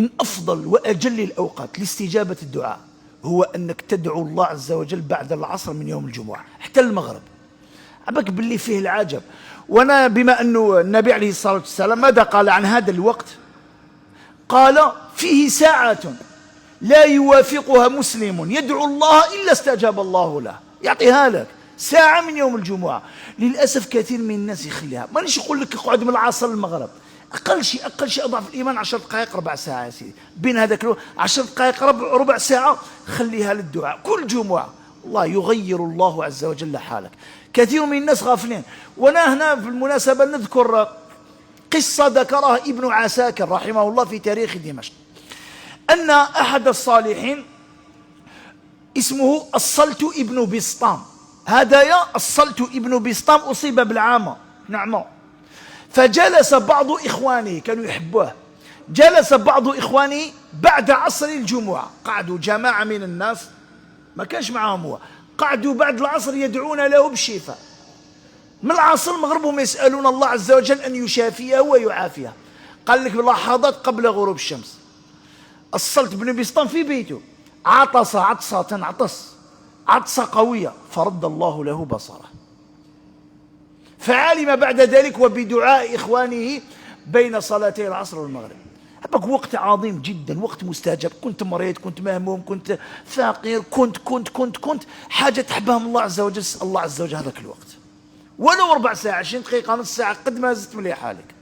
من أفضل وأجل الأوقات لاستجابة الدعاء هو أنك تدعو الله عز وجل بعد العصر من يوم الجمعة حتى المغرب. عبك باللي فيه العجب. وانا بما أنه النبي عليه الصلاة والسلام ماذا قال عن هذا الوقت؟ قال فيه ساعة لا يوافقها مسلم يدعو الله إلا استجاب الله له. يعطيها لك ساعة من يوم الجمعة. للأسف كثير من الناس يخليها. مانيش يقول لك اقعد من العصر للمغرب، أقل شيء أضعف الإيمان 10 دقائق ربع ساعة يا سيدي. بين هذاك 10 دقائق ربع ساعة خليها للدعاء كل جمعة. الله يغير الله عز وجل حالك. كثير من الناس غافلين. وانا هنا في المناسبة نذكر قصة ذكرها ابن عساكر رحمه الله في تاريخ دمشق، أن أحد الصالحين اسمه الصلت ابن بسطام، هذايا الصلت ابن بسطام أصيب بالعامة نعمة، فجلس بعض إخوانه كانوا يحبوه، جلس بعض إخوانه بعد عصر الجمعة، قعدوا جماعة من الناس ما كانش معهم هو، قعدوا بعد العصر يدعون له بالشفاء من العصر المغرب، هم يسألون الله عز وجل أن يشافيه ويعافيه. قال لك بلحظات قبل غروب الشمس الصلت بن بسطام في بيته عطس عطسة قوية فرد الله له بصره، فعلم بعد ذلك وبدعاء إخوانه بين صلاتي العصر والمغرب. هذاك وقت عظيم جدا، وقت مستجاب. كنت مريض، كنت مهموم، كنت فقير، كنت حاجة تحبها من الله عز وجل، الله عز وجل هذاك الوقت ولو ربع ساعة 20 دقيقة نص ساعة قد ما زدت مليح حالك.